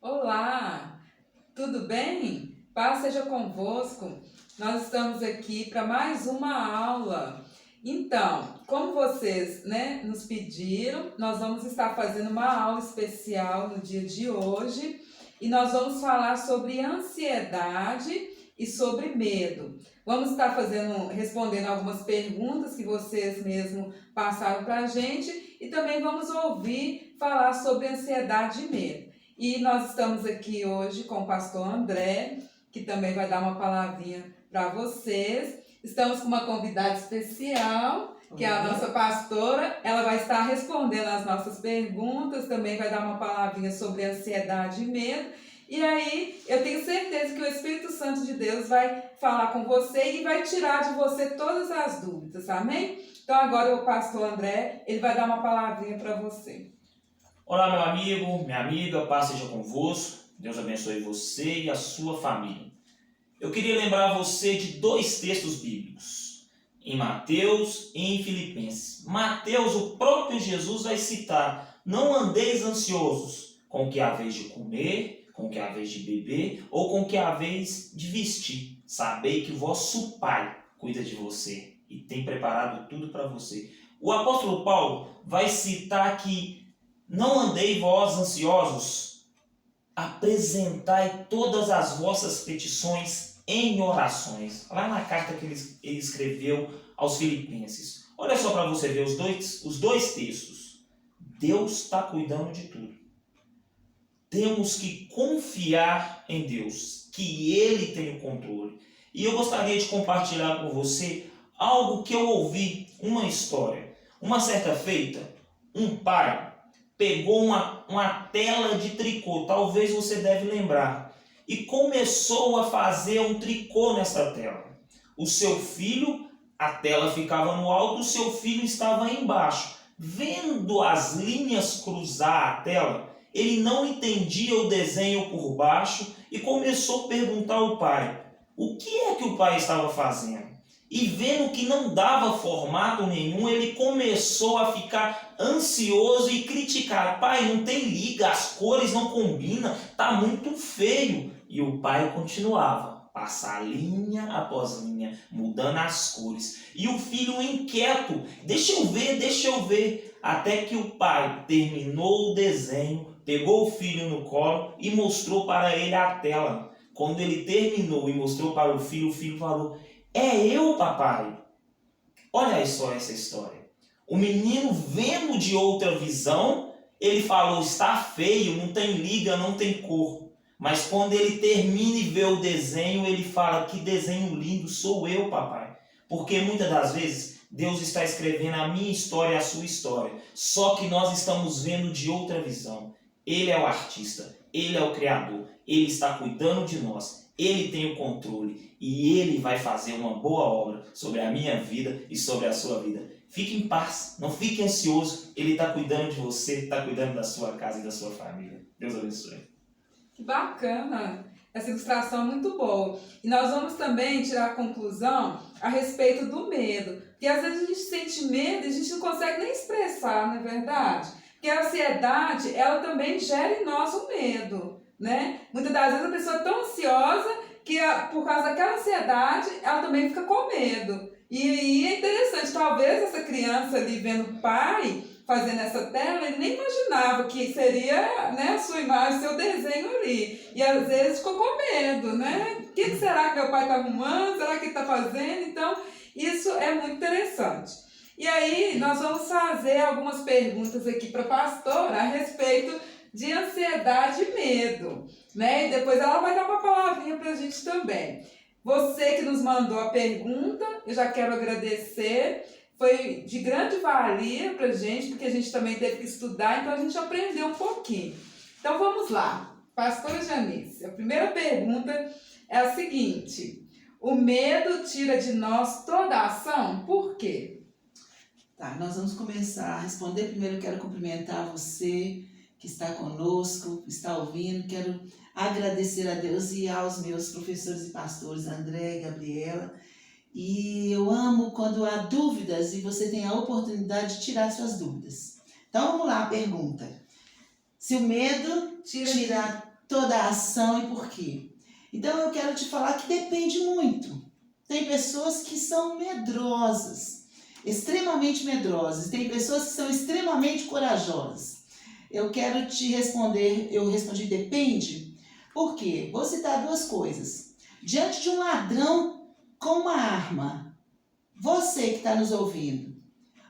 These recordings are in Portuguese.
Olá, tudo bem? Paz seja convosco. Nós estamos aqui para mais uma aula. Então, como vocês, nos pediram, nós vamos estar fazendo uma aula especial no dia de hoje e nós vamos falar sobre ansiedade e sobre medo. Vamos estar respondendo algumas perguntas que vocês mesmos passaram para a gente e também vamos ouvir falar sobre ansiedade e medo. E nós estamos aqui hoje com o pastor André, que também vai dar uma palavrinha para vocês. Estamos com uma convidada especial, que é a nossa pastora. Ela vai estar respondendo as nossas perguntas, também vai dar uma palavrinha sobre ansiedade e medo. E aí, eu tenho certeza que o Espírito Santo de Deus vai falar com você e vai tirar de você todas as dúvidas, amém? Então agora o pastor André, ele vai dar uma palavrinha para você. Olá, meu amigo, minha amiga, paz seja convosco. Deus abençoe você e a sua família. Eu queria lembrar você de dois textos bíblicos, em Mateus e em Filipenses. Mateus, o próprio Jesus vai citar: não andeis ansiosos com o que haveis de comer, com o que haveis de beber ou com o que haveis de vestir. Sabei que vosso Pai cuida de você e tem preparado tudo para você. O apóstolo Paulo vai citar que não andei vós ansiosos, apresentai todas as vossas petições em orações. Lá na carta que ele escreveu aos Filipenses. Olha só para você ver os dois textos. Deus está cuidando de tudo. Temos que confiar em Deus, que Ele tem o controle. E eu gostaria de compartilhar com você algo que eu ouvi, uma história. Uma certa feita, um pai pegou uma tela de tricô, talvez você deve lembrar, e começou a fazer um tricô nessa tela. O seu filho, a tela ficava no alto, o seu filho estava embaixo. Vendo as linhas cruzar a tela, ele não entendia o desenho por baixo e começou a perguntar ao pai o que é que o pai estava fazendo. E vendo que não dava formato nenhum, ele começou a ficar ansioso e criticar. Pai, não tem liga, as cores não combinam, tá muito feio. E o pai continuava, passar linha após linha, mudando as cores. E o filho inquieto, deixa eu ver. Até que o pai terminou o desenho, pegou o filho no colo e mostrou para ele a tela. Quando ele terminou e mostrou para o filho falou: é eu, papai. Olha só essa história. O menino, vendo de outra visão, ele falou: está feio, não tem liga, não tem cor. Mas quando ele termina e vê o desenho, ele fala: que desenho lindo, sou eu, papai. Porque muitas das vezes Deus está escrevendo a minha história e a sua história. Só que nós estamos vendo de outra visão. Ele é o artista, Ele é o Criador, Ele está cuidando de nós. Ele tem o controle e Ele vai fazer uma boa obra sobre a minha vida e sobre a sua vida. Fique em paz, não fique ansioso. Ele está cuidando de você, está cuidando da sua casa e da sua família. Deus abençoe. Que bacana! Essa ilustração é muito boa. E nós vamos também tirar a conclusão a respeito do medo. Porque às vezes a gente sente medo e a gente não consegue nem expressar, não é verdade? Porque a ansiedade, ela também gera em nós o medo, né? Muitas das vezes a pessoa é tão ansiosa que por causa daquela ansiedade, ela também fica com medo. E é interessante, talvez essa criança ali vendo o pai fazendo essa tela, ele nem imaginava que seria, né, a sua imagem, seu desenho ali. E às vezes ficou com medo, né? O que será que meu pai está arrumando? Será que ele está fazendo? Então, isso é muito interessante. E aí, nós vamos fazer algumas perguntas aqui para a pastora a respeito de ansiedade e medo, né? E depois ela vai dar uma palavrinha para a gente também. Você que nos mandou a pergunta, eu já quero agradecer. Foi de grande valia para a gente, porque a gente também teve que estudar, então a gente aprendeu um pouquinho. Então vamos lá, pastora Janice, a primeira pergunta é a seguinte: o medo tira de nós toda a ação? Por quê? Tá, nós vamos começar a responder. Primeiro eu quero cumprimentar você que está conosco, está ouvindo. Quero agradecer a Deus e aos meus professores e pastores, André e Gabriela. E eu amo quando há dúvidas e você tem a oportunidade de tirar suas dúvidas. Então vamos lá, a pergunta. Se o medo tira toda a ação e por quê. Então eu quero te falar que depende muito. Tem pessoas que são medrosas, extremamente medrosas. Tem pessoas que são extremamente corajosas. Eu quero te responder, eu respondi depende. Por quê? Vou citar duas coisas. Diante de um ladrão com uma arma, você que está nos ouvindo,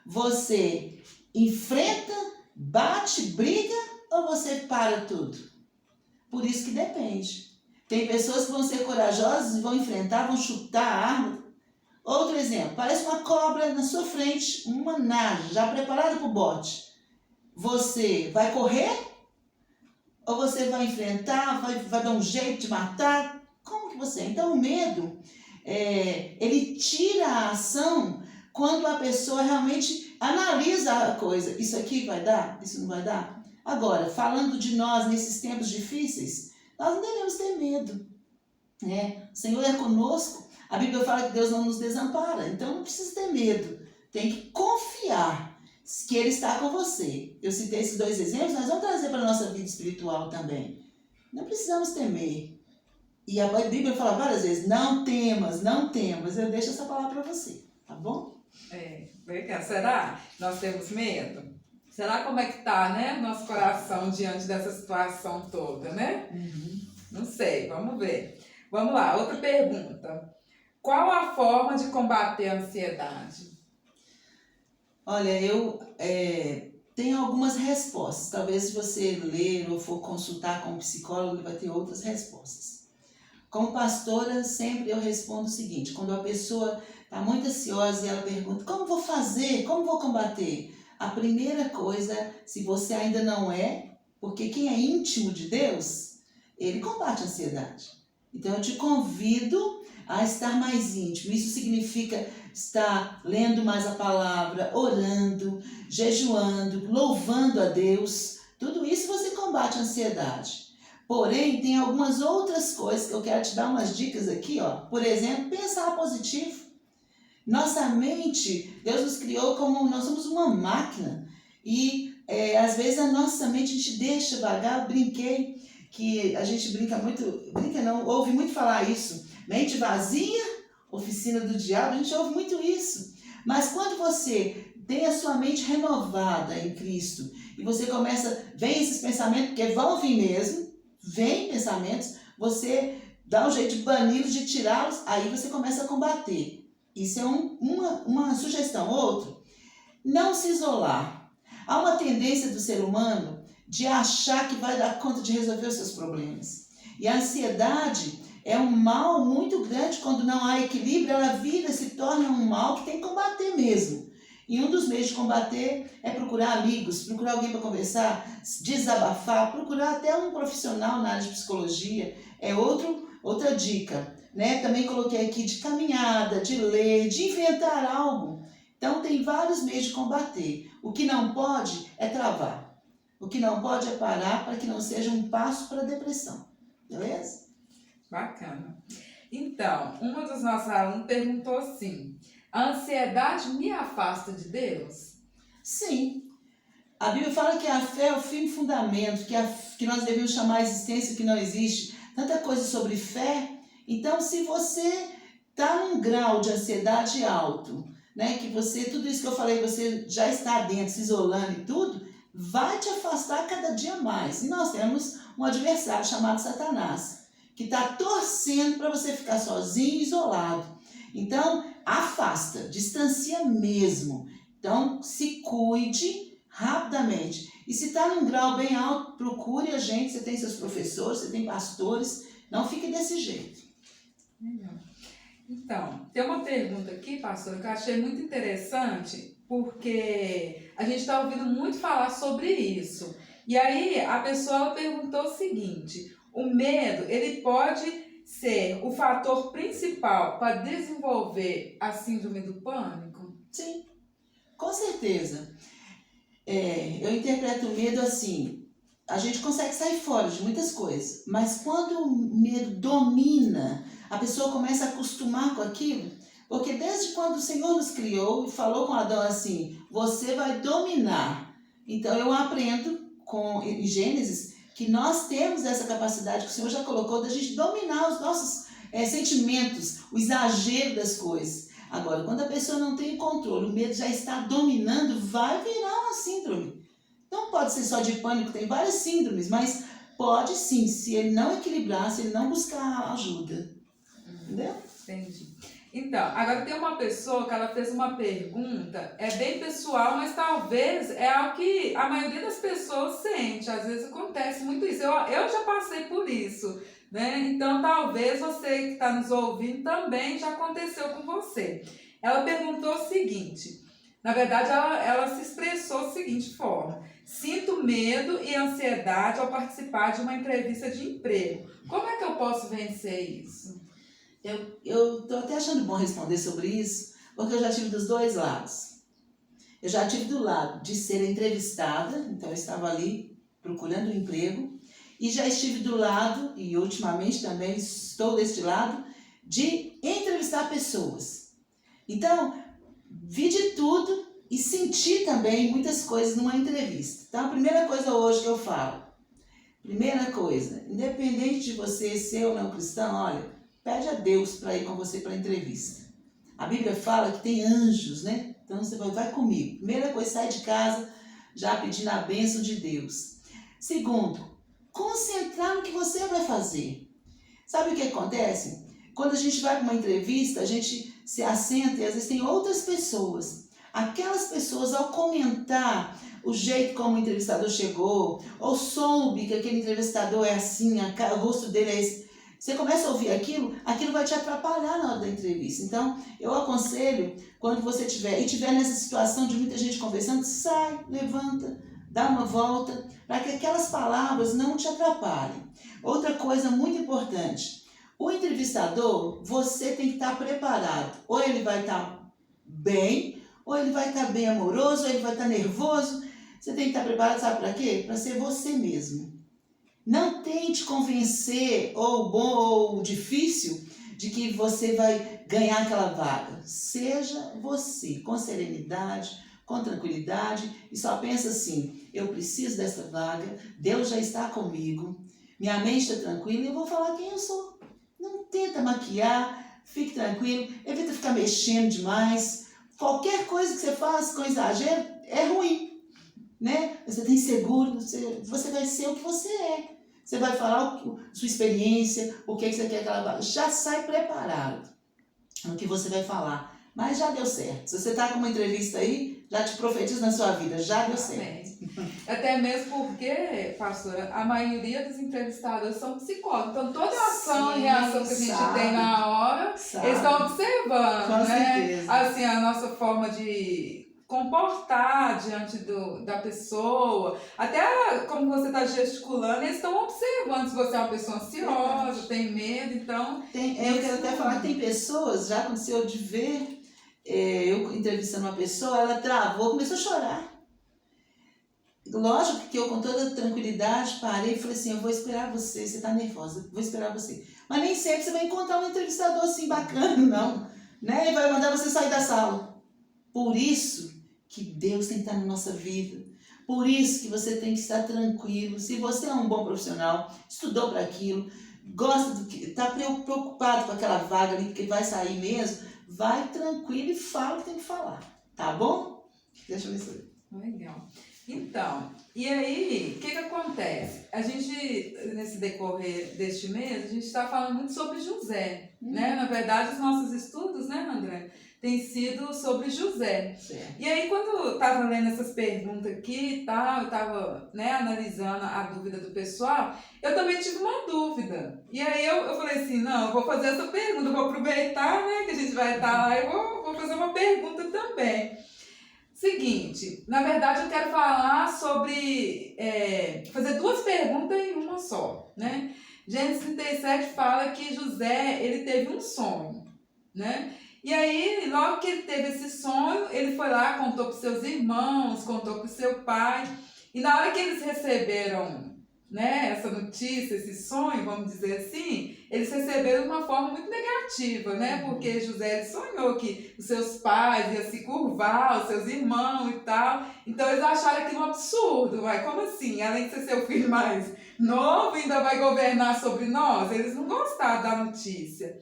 você enfrenta, bate, briga ou você para tudo? Por isso que depende. Tem pessoas que vão ser corajosas e vão enfrentar, vão chutar a arma. Outro exemplo, parece uma cobra na sua frente, uma naja, já preparada para o bote. Você vai correr ou você vai enfrentar, vai dar um jeito de matar? Como que você é? Então o medo, ele tira a ação quando a pessoa realmente analisa a coisa. Isso aqui vai dar? Isso não vai dar? Agora, falando de nós nesses tempos difíceis, nós não devemos ter medo, né? O Senhor é conosco. A Bíblia fala que Deus não nos desampara, então não precisa ter medo. Tem que confiar que Ele está com você. Eu citei esses dois exemplos, nós vamos trazer para a nossa vida espiritual também. Não precisamos temer. E a Bíblia fala várias vezes, não temas, não temas. Eu deixo essa palavra para você, tá bom? Legal. Será que nós temos medo? Será como é que tá, né, nosso coração diante dessa situação toda, né? Não sei, vamos ver. Vamos lá, outra pergunta. Qual a forma de combater a ansiedade? Olha, eu tenho algumas respostas. Talvez se você ler ou for consultar com um psicólogo, ele vai ter outras respostas. Como pastora, sempre eu respondo o seguinte, quando a pessoa está muito ansiosa e ela pergunta, como vou fazer? Como vou combater? A primeira coisa, se você ainda não é, porque quem é íntimo de Deus, ele combate a ansiedade. Então eu te convido a estar mais íntimo. Isso significa estar lendo mais a palavra, orando, jejuando, louvando a Deus. Tudo isso você combate a ansiedade. Porém, tem algumas outras coisas que eu quero te dar umas dicas aqui, ó. Por exemplo, pensar positivo. Nossa mente, Deus nos criou como nós somos uma máquina. E às vezes a nossa mente a gente deixa vagar. Eu brinquei que a gente ouve muito falar isso. Mente vazia, oficina do diabo, a gente ouve muito isso. Mas quando você tem a sua mente renovada em Cristo e você vem esses pensamentos, porque vão vir mesmo, vem pensamentos, você dá um jeito de bani-los, de tirá-los, aí você começa a combater. Isso é uma sugestão. Outro, não se isolar. Há uma tendência do ser humano de achar que vai dar conta de resolver os seus problemas. E a ansiedade é um mal muito grande. Quando não há equilíbrio, ela se torna um mal que tem que combater mesmo. E um dos meios de combater é procurar amigos, procurar alguém para conversar, desabafar, procurar até um profissional na área de psicologia. É outra dica, né? Também coloquei aqui de caminhada, de ler, de inventar algo. Então tem vários meios de combater. O que não pode é travar. O que não pode é parar para que não seja um passo para a depressão. Beleza? Bacana. Então, uma dos nossos alunos perguntou assim, a ansiedade me afasta de Deus? Sim. A Bíblia fala que a fé é o firme fundamento, que nós devemos chamar a existência que não existe. Tanta coisa sobre fé. Então, se você está num grau de ansiedade alto, né, que tudo isso que eu falei, você já está dentro, se isolando e tudo, vai te afastar cada dia mais. E nós temos um adversário chamado Satanás, que está torcendo para você ficar sozinho, isolado. Então, afasta, distancia mesmo. Então, se cuide rapidamente. E se está num grau bem alto, procure a gente. Você tem seus professores, você tem pastores. Não fique desse jeito. Legal. Então, tem uma pergunta aqui, pastora, que eu achei muito interessante, porque a gente está ouvindo muito falar sobre isso. E aí, a pessoa perguntou o seguinte, o medo, ele pode ser o fator principal para desenvolver a síndrome do pânico? Sim, com certeza. Eu interpreto o medo assim, a gente consegue sair fora de muitas coisas, mas quando o medo domina, a pessoa começa a acostumar com aquilo, porque desde quando o Senhor nos criou e falou com Adão assim, você vai dominar. Então eu aprendo em Gênesis que nós temos essa capacidade que o Senhor já colocou da gente dominar os nossos sentimentos, o exagero das coisas. Agora, quando a pessoa não tem controle, o medo já está dominando, vai virar uma síndrome. Não pode ser só de pânico, tem várias síndromes, mas pode sim, se ele não equilibrar, se ele não buscar ajuda. Entendeu? Entendi. Então, agora tem uma pessoa que ela fez uma pergunta, é bem pessoal, mas talvez é algo que a maioria das pessoas sente. Às vezes acontece muito isso. Eu já passei por isso, né? Então, talvez você que está nos ouvindo também já aconteceu com você. Ela perguntou o seguinte, na verdade ela se expressou da seguinte forma: sinto medo e ansiedade ao participar de uma entrevista de emprego. Como é que eu posso vencer isso? Eu estou até achando bom responder sobre isso, porque eu já tive dos dois lados. Eu já tive do lado de ser entrevistada, então eu estava ali procurando um emprego, e já estive do lado, e ultimamente também estou deste lado, de entrevistar pessoas. Então, vi de tudo e senti também muitas coisas numa entrevista. Então, a primeira coisa hoje que eu falo, primeira coisa, independente de você ser ou não cristão, olha, pede a Deus para ir com você para a entrevista. A Bíblia fala que tem anjos, né? Então você vai comigo. Primeira coisa, sai de casa já pedindo a bênção de Deus. Segundo, concentrar no que você vai fazer. Sabe o que acontece? Quando a gente vai para uma entrevista, a gente se assenta e às vezes tem outras pessoas. Aquelas pessoas, ao comentar o jeito como o entrevistador chegou, ou soube que aquele entrevistador é assim, o rosto dele é esse, você começa a ouvir aquilo vai te atrapalhar na hora da entrevista. Então, eu aconselho, quando você estiver nessa situação de muita gente conversando, sai, levanta, dá uma volta, para que aquelas palavras não te atrapalhem. Outra coisa muito importante, o entrevistador, você tem que estar preparado. Ou ele vai estar bem, ou ele vai estar bem amoroso, ou ele vai estar nervoso. Você tem que estar preparado, sabe para quê? Para ser você mesmo. Não tente convencer, ou bom ou difícil, de que você vai ganhar aquela vaga. Seja você, com serenidade, com tranquilidade, e só pensa assim: eu preciso dessa vaga, Deus já está comigo, minha mente está tranquila e eu vou falar quem eu sou. Não tenta maquiar, fique tranquilo, evita ficar mexendo demais. Qualquer coisa que você faça com exagero é ruim, né? Você tem seguro, você vai ser o que você é. Você vai falar sua experiência, o que você quer que ela vá. Já sai preparado no que você vai falar. Mas já deu certo. Se você está com uma entrevista aí, já te profetizo na sua vida, já deu certo. Até mesmo porque, pastora, a maioria dos entrevistados são psicólogos. Então, toda a ação e reação que a gente tem na hora, eles estão observando, com né? certeza. Assim, a nossa forma de comportar diante da pessoa, até como você está gesticulando, eles estão observando se você é uma pessoa ansiosa, tem medo, então... Eu quero até falar que tem pessoas, já aconteceu de ver, eu entrevistando uma pessoa, ela travou, começou a chorar. Lógico que eu, com toda tranquilidade, parei e falei assim: eu vou esperar você está nervosa, vou esperar você. Mas nem sempre você vai encontrar um entrevistador assim bacana, não. Né? Ele vai mandar você sair da sala. Por isso que Deus tem que estar na nossa vida. Por isso que você tem que estar tranquilo. Se você é um bom profissional, estudou para aquilo, gosta está preocupado com aquela vaga ali, porque vai sair mesmo, vai tranquilo e fala o que tem que falar. Tá bom? Deixa eu ver se... Legal. Então, e aí, o que acontece? A gente, nesse decorrer deste mês, a gente está falando muito sobre José, né? Na verdade, os nossos estudos, né, André, têm sido sobre José. Certo. E aí, quando eu estava lendo essas perguntas aqui e tal, eu estava, né, analisando a dúvida do pessoal, eu também tive uma dúvida. E aí eu falei assim: não, eu vou fazer essa pergunta, eu vou aproveitar, né, que a gente vai estar lá, e vou fazer uma pergunta também. Seguinte, na verdade eu quero falar sobre, fazer duas perguntas em uma só, né? Gênesis 37 fala que José, ele teve um sonho, né? E aí, logo que ele teve esse sonho, ele foi lá, contou para os seus irmãos, contou para o seu pai, e na hora que eles receberam, né, essa notícia, esse sonho, vamos dizer assim, eles receberam de uma forma muito negativa, né? Porque José ele sonhou que os seus pais iam se curvar, os seus irmãos e tal. Então eles acharam aquilo um absurdo, vai, como assim? Além de ser seu filho mais novo ainda vai governar sobre nós? Eles não gostaram da notícia.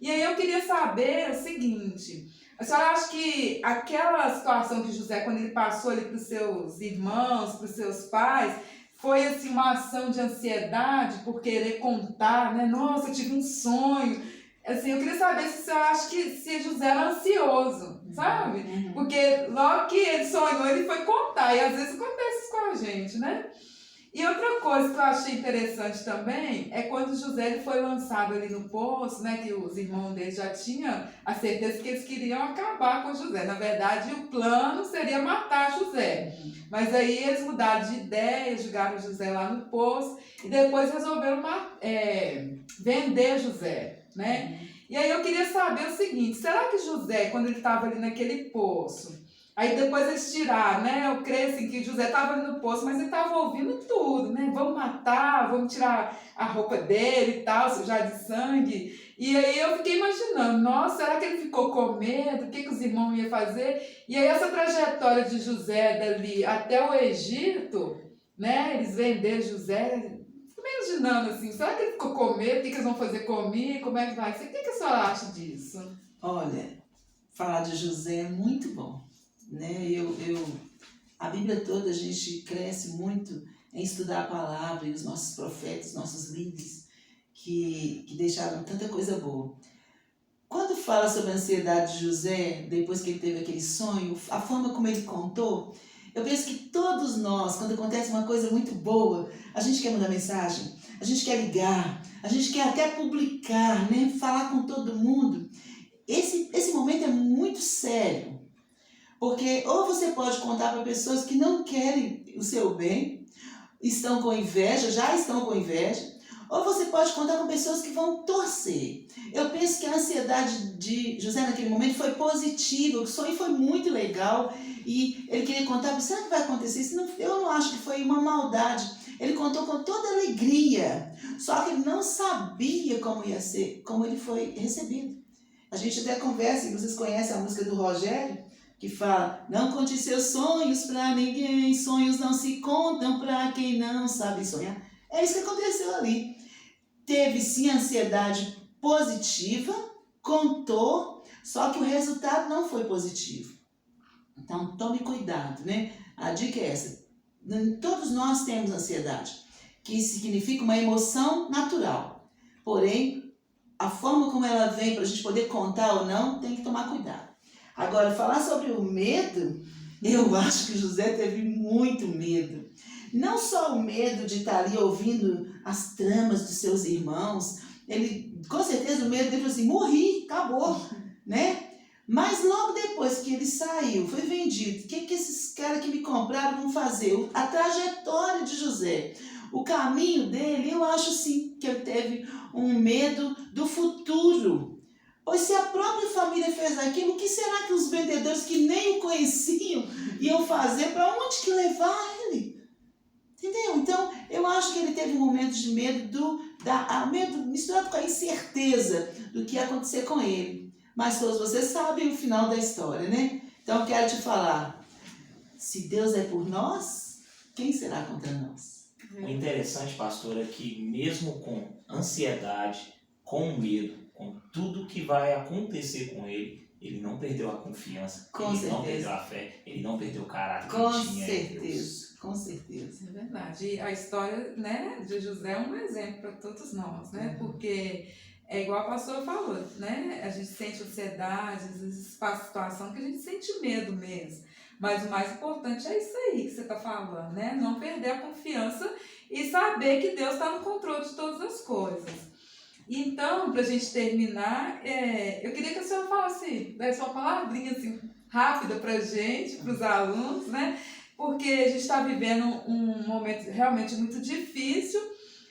E aí eu queria saber o seguinte, a senhora acha que aquela situação que José, quando ele passou ali para os seus irmãos, para os seus pais, foi assim uma ação de ansiedade por querer contar, né? Nossa, eu tive um sonho. Assim, eu queria saber se você acha que se José era ansioso, sabe? Porque logo que ele sonhou, ele foi contar. E às vezes acontece isso com a gente, né? E outra coisa que eu achei interessante também é quando José ele foi lançado ali no poço, né? Que os irmãos dele já tinham a certeza que eles queriam acabar com José. Na verdade, o plano seria matar José. Mas aí eles mudaram de ideia, jogaram José lá no poço e depois resolveram vender José, né? E aí eu queria saber o seguinte, será que José, quando ele estava ali naquele poço, aí depois eles tiraram, né? Eu creio assim que José estava ali no poço, mas ele estava ouvindo tudo, né? Vamos matar, vamos tirar a roupa dele e tal, sujar de sangue. E aí eu fiquei imaginando, nossa, será que ele ficou com medo? O que os irmãos iam fazer? E aí essa trajetória de José dali até o Egito, né? Eles venderam José, fico imaginando assim, será que ele ficou com medo? O que eles vão fazer comigo? Como é que vai ser? O que a senhora acha disso? Olha, falar de José é muito bom, né? A Bíblia toda a gente cresce muito em estudar a palavra e os nossos profetas, nossos líderes, que deixaram tanta coisa boa. Quando fala sobre a ansiedade de José, depois que ele teve aquele sonho, a forma como ele contou, eu penso que todos nós, quando acontece uma coisa muito boa, a gente quer mandar mensagem, a gente quer ligar, a gente quer até publicar, né? Falar com todo mundo. Esse momento é muito sério, porque ou você pode contar para pessoas que não querem o seu bem, estão com inveja, já estão com inveja, ou você pode contar com pessoas que vão torcer. Eu penso que a ansiedade de José naquele momento foi positiva, o sonho foi muito legal e ele queria contar, será que vai acontecer isso? Eu não acho que foi uma maldade. Ele contou com toda alegria, só que ele não sabia como ia ser, como ele foi recebido. A gente até conversa, e vocês conhecem a música do Rogério, que fala, não conte seus sonhos para ninguém, sonhos não se contam para quem não sabe sonhar. É isso que aconteceu ali. Teve sim ansiedade positiva, contou, só que o resultado não foi positivo. Então tome cuidado, né? A dica é essa. Todos nós temos ansiedade, que significa uma emoção natural. Porém, a forma como ela vem para a gente poder contar ou não, tem que tomar cuidado. Agora, falar sobre o medo, eu acho que José teve muito medo. Não só o medo de estar ali ouvindo as tramas dos seus irmãos, ele, com certeza o medo dele foi assim, morri, acabou, né? Mas logo depois que ele saiu, foi vendido, o que esses caras que me compraram vão fazer? A trajetória de José, o caminho dele, eu acho sim que ele teve um medo do futuro. Pois se a própria família fez aquilo, o que será que os vendedores que nem o conheciam iam fazer? Para onde que levar ele? Entendeu? Então, eu acho que ele teve um momento de medo, medo misturado com a incerteza do que ia acontecer com ele. Mas todos vocês sabem o final da história, né? Então, eu quero te falar, se Deus é por nós, quem será contra nós? O interessante, pastor, é que mesmo com ansiedade, com medo, com tudo que vai acontecer com ele, ele não perdeu a confiança, não perdeu a fé, ele não perdeu o caráter que ele tinha em Deus. Com certeza. É verdade. E a história, né, de José é um exemplo para todos nós, né? Porque é igual a pastora falou, né? A gente sente ansiedade, às vezes passa situação que a gente sente medo mesmo. Mas o mais importante é isso aí que você está falando, né? Não perder a confiança e saber que Deus está no controle de todas as coisas. Então, para a gente terminar, eu queria que a senhora falasse, desse uma palavrinha assim, rápida para a gente, para os alunos, né? Porque a gente está vivendo um momento realmente muito difícil,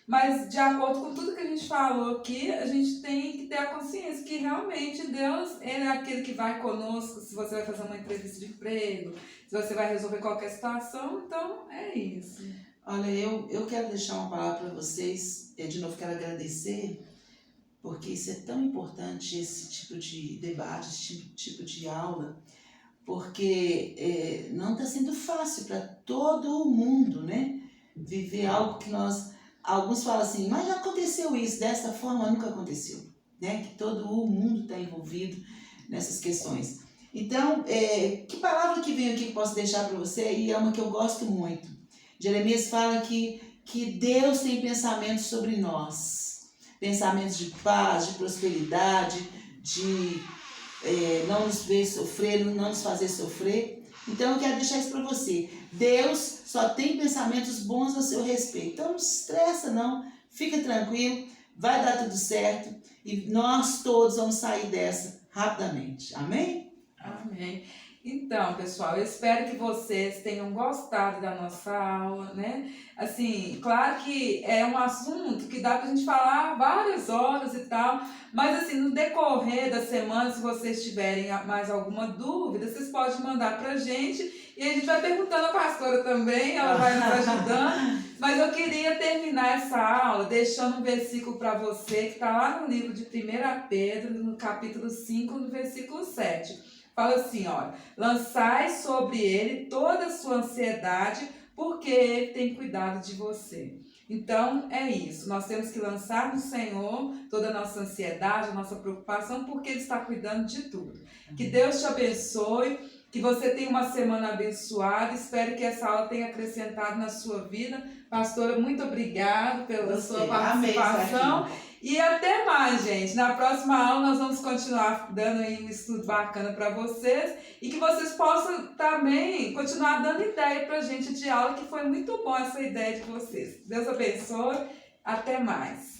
mas de acordo com tudo que a gente falou aqui, a gente tem que ter a consciência que realmente Deus, Ele é aquele que vai conosco, se você vai fazer uma entrevista de emprego, se você vai resolver qualquer situação, então é isso. Olha, eu quero deixar uma palavra para vocês, de novo quero agradecer, porque isso é tão importante, esse tipo de debate, esse tipo de aula, porque não está sendo fácil para todo mundo, né? Viver algo que nós alguns falam assim, mas já aconteceu isso, dessa forma nunca aconteceu, né? Que todo o mundo está envolvido nessas questões. Então, que palavra que vem aqui que eu posso deixar para você? E é uma que eu gosto muito. Jeremias fala que Deus tem pensamentos sobre nós. Pensamentos de paz, de prosperidade, de não nos ver sofrer, não nos fazer sofrer. Então, eu quero deixar isso para você. Deus só tem pensamentos bons a seu respeito. Então, não se estressa não. Fica tranquilo. Vai dar tudo certo. E nós todos vamos sair dessa rapidamente. Amém? Amém. Então, pessoal, eu espero que vocês tenham gostado da nossa aula, né? Assim, claro que é um assunto que dá pra gente falar várias horas e tal, mas assim, no decorrer da semana, se vocês tiverem mais alguma dúvida, vocês podem mandar pra gente e a gente vai perguntando à pastora também, ela vai nos ajudando. Mas eu queria terminar essa aula deixando um versículo para você que está lá no livro de 1 Pedro, no capítulo 5, no versículo 7. Fala assim, olha, lançai sobre ele toda a sua ansiedade, porque ele tem cuidado de você. Então, é isso. Nós temos que lançar no Senhor toda a nossa ansiedade, a nossa preocupação, porque ele está cuidando de tudo. Que Deus te abençoe, que você tenha uma semana abençoada. Espero que essa aula tenha acrescentado na sua vida. Pastora, muito obrigada pela sua participação. E até mais, gente. Na próxima aula nós vamos continuar dando aí um estudo bacana para vocês e que vocês possam também continuar dando ideia para a gente de aula, que foi muito bom essa ideia de vocês. Deus abençoe. Até mais.